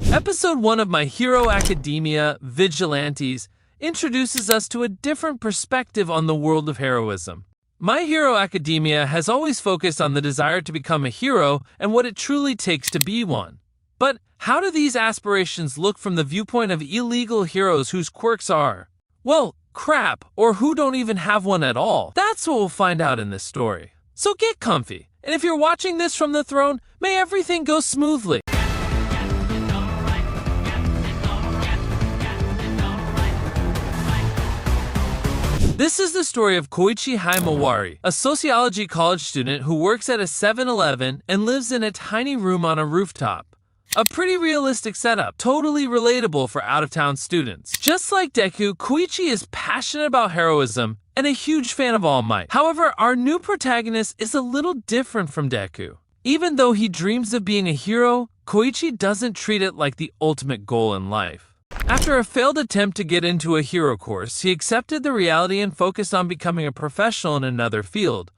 Episode 1 of My Hero Academia, Vigilantes, introduces us to a different perspective on the world of heroism. My Hero Academia has always focused on the desire to become a hero and what it truly takes to be one. But how do these aspirations look from the viewpoint of illegal heroes whose quirks are, well, crap, or who don't even have one at all? That's what we'll find out in this story. So get comfy, and if you're watching this from the throne, may everything go smoothly. This is the story of Koichi Himawari, a sociology college student who works at a 7-Eleven and lives in a tiny room on a rooftop. A pretty realistic setup, totally relatable for out-of-town students. Just like Deku, Koichi is passionate about heroism and a huge fan of All Might. However, our new protagonist is a little different from Deku. Even though he dreams of being a hero, Koichi doesn't treat it like the ultimate goal in life. After a failed attempt to get into a hero course, he accepted the reality and focused on becoming a professional in another field,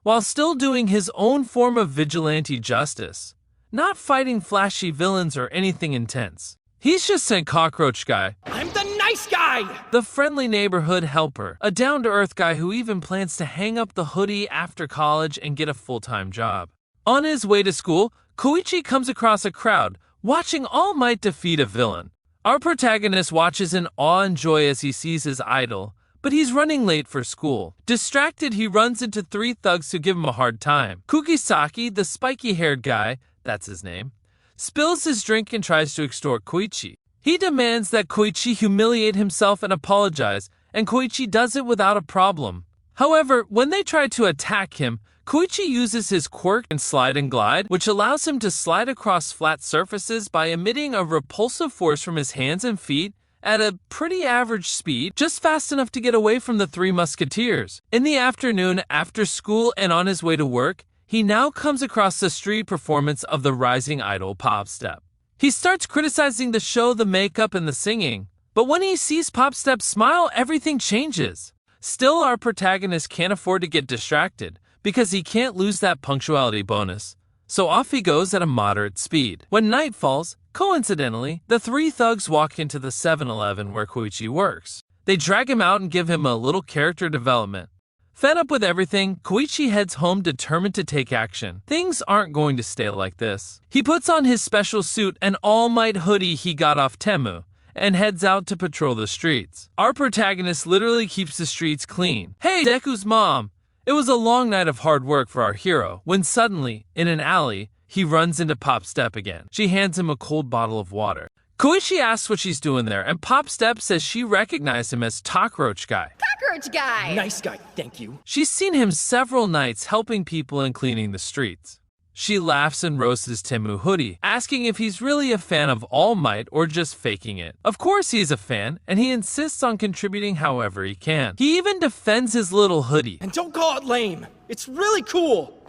while still doing his own form of vigilante justice. Not fighting flashy villains or anything intense. He's just a cockroach guy. I'm the nice guy! The friendly neighborhood helper. A down-to-earth guy who even plans to hang up the hoodie after college and get a full-time job. On his way to school, Koichi comes across a crowd, watching All Might defeat a villain. Our protagonist watches in awe and joy as he sees his idol, but he's running late for school. Distracted, he runs into 3 thugs who give him a hard time. Kugisaki, the spiky-haired guy, that's his name, spills his drink and tries to extort Koichi. He demands that Koichi humiliate himself and apologize, and Koichi does it without a problem. However, when they try to attack him, Koichi uses his quirk and slide and glide, which allows him to slide across flat surfaces by emitting a repulsive force from his hands and feet at a pretty average speed, just fast enough to get away from the 3 musketeers. In the afternoon, after school and on his way to work, he now comes across the street performance of the rising idol Pop Step. He starts criticizing the show, the makeup, and the singing, but when he sees Pop Step smile, everything changes. Still, our protagonist can't afford to get distracted, because he can't lose that punctuality bonus. So off he goes at a moderate speed. When night falls, coincidentally, the 3 thugs walk into the 7-Eleven where Koichi works. They drag him out and give him a little character development. Fed up with everything, Koichi heads home determined to take action. Things aren't going to stay like this. He puts on his special suit and All Might hoodie he got off Temu, and heads out to patrol the streets. Our protagonist literally keeps the streets clean. Hey, Deku's mom! It was a long night of hard work for our hero, when suddenly, in an alley, he runs into Pop Step again. She hands him a cold bottle of water. Koichi asks what she's doing there, and Pop Step says she recognized him as Cockroach Guy. Cockroach guy! Nice guy, thank you. She's seen him several nights helping people and cleaning the streets. She laughs and roasts his Temu hoodie, asking if he's really a fan of All Might or just faking it. Of course he's a fan, and he insists on contributing however he can. He even defends his little hoodie. And don't call it lame. It's really cool.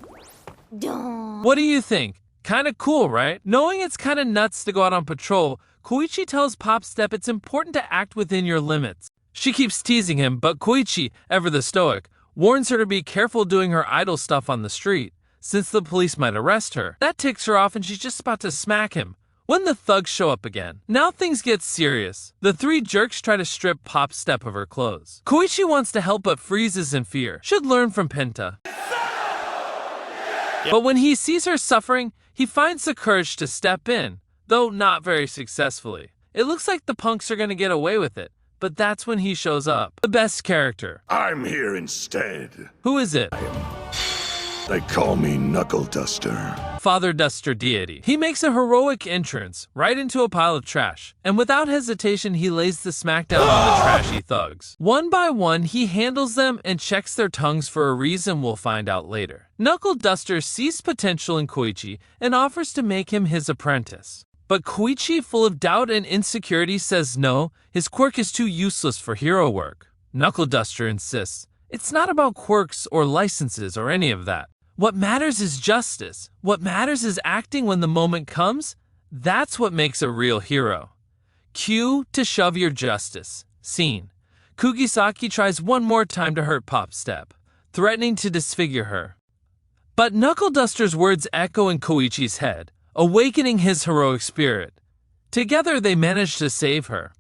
Don't. What do you think? Kinda cool, right? Knowing it's kinda nuts to go out on patrol, Koichi tells Pop Step it's important to act within your limits. She keeps teasing him, but Koichi, ever the stoic, warns her to be careful doing her idol stuff on the street, since the police might arrest her. That ticks her off and she's just about to smack him when the thugs show up again. Now things get serious. The 3 jerks try to strip Pop Step of her clothes. Koichi wants to help but freezes in fear. Should learn from Penta. But when he sees her suffering, he finds the courage to step in, though not very successfully. It looks like the punks are gonna get away with it, but that's when he shows up. The best character. I'm here instead. Who is it? They call me Knuckle Duster. Father Duster Deity. He makes a heroic entrance right into a pile of trash, and without hesitation he lays the smackdown on the trashy thugs. One by one he handles them and checks their tongues for a reason we'll find out later. Knuckle Duster sees potential in Koichi and offers to make him his apprentice. But Koichi, full of doubt and insecurity, says no, his quirk is too useless for hero work. Knuckle Duster insists, it's not about quirks or licenses or any of that. What matters is justice. What matters is acting when the moment comes. That's what makes a real hero. Cue to shove your justice. Scene. Kugisaki tries one more time to hurt Pop Step, threatening to disfigure her. But Knuckle Duster's words echo in Koichi's head, awakening his heroic spirit. Together they manage to save her.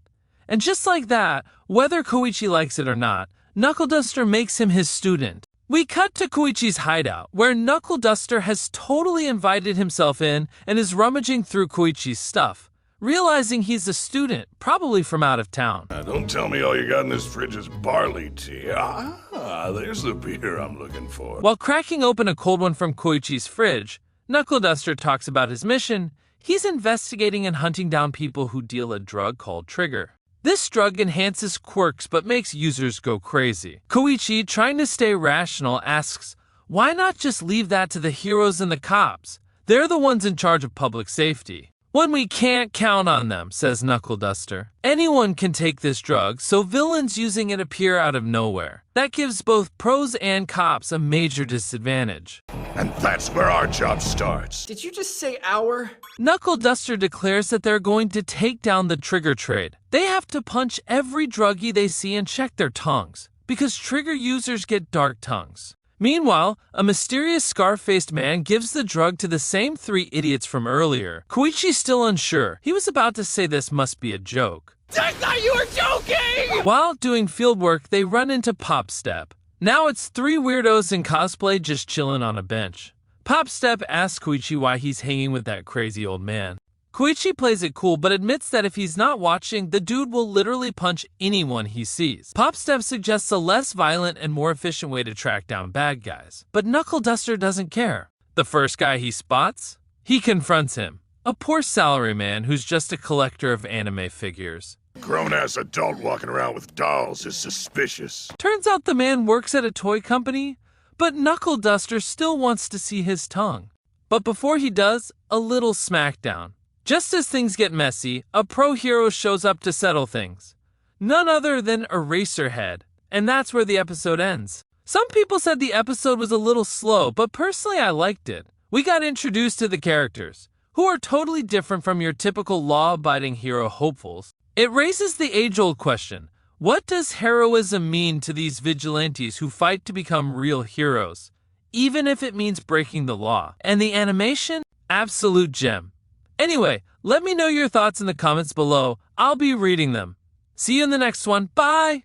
And just like that, whether Koichi likes it or not, Knuckle Duster makes him his student. We cut to Koichi's hideout, where Knuckle Duster has totally invited himself in and is rummaging through Koichi's stuff, realizing he's a student, probably from out of town. Don't tell me all you got in this fridge is barley tea. There's the beer I'm looking for. While cracking open a cold one from Koichi's fridge, Knuckle Duster talks about his mission. He's investigating and hunting down people who deal a drug called Trigger. This drug enhances quirks but makes users go crazy. Koichi, trying to stay rational, asks, why not just leave that to the heroes and the cops? They're the ones in charge of public safety. When we can't count on them, says Knuckle Duster. Anyone can take this drug, so villains using it appear out of nowhere. That gives both pros and cops a major disadvantage. And that's where our job starts. Did you just say our? Knuckle Duster declares that they're going to take down the Trigger trade. They have to punch every druggie they see and check their tongues, because Trigger users get dark tongues. Meanwhile, a mysterious scar-faced man gives the drug to the same three idiots from earlier. Koichi's still unsure. He was about to say this must be a joke. I thought you were joking! While doing fieldwork, they run into Pop Step. Now it's three weirdos in cosplay just chilling on a bench. Pop Step asks Koichi why he's hanging with that crazy old man. Koichi plays it cool but admits that if he's not watching, the dude will literally punch anyone he sees. Pop Step suggests a less violent and more efficient way to track down bad guys. But Knuckle Duster doesn't care. The first guy he spots? He confronts him. A poor salaryman who's just a collector of anime figures. Grown-ass adult walking around with dolls is suspicious. Turns out the man works at a toy company, but Knuckle Duster still wants to see his tongue. But before he does, a little smackdown. Just as things get messy, a pro hero shows up to settle things. None other than Eraserhead. And that's where the episode ends. Some people said the episode was a little slow, but personally I liked it. We got introduced to the characters, who are totally different from your typical law-abiding hero hopefuls. It raises the age-old question, what does heroism mean to these vigilantes who fight to become real heroes, even if it means breaking the law? And the animation? Absolute gem. Anyway, let me know your thoughts in the comments below. I'll be reading them. See you in the next one. Bye!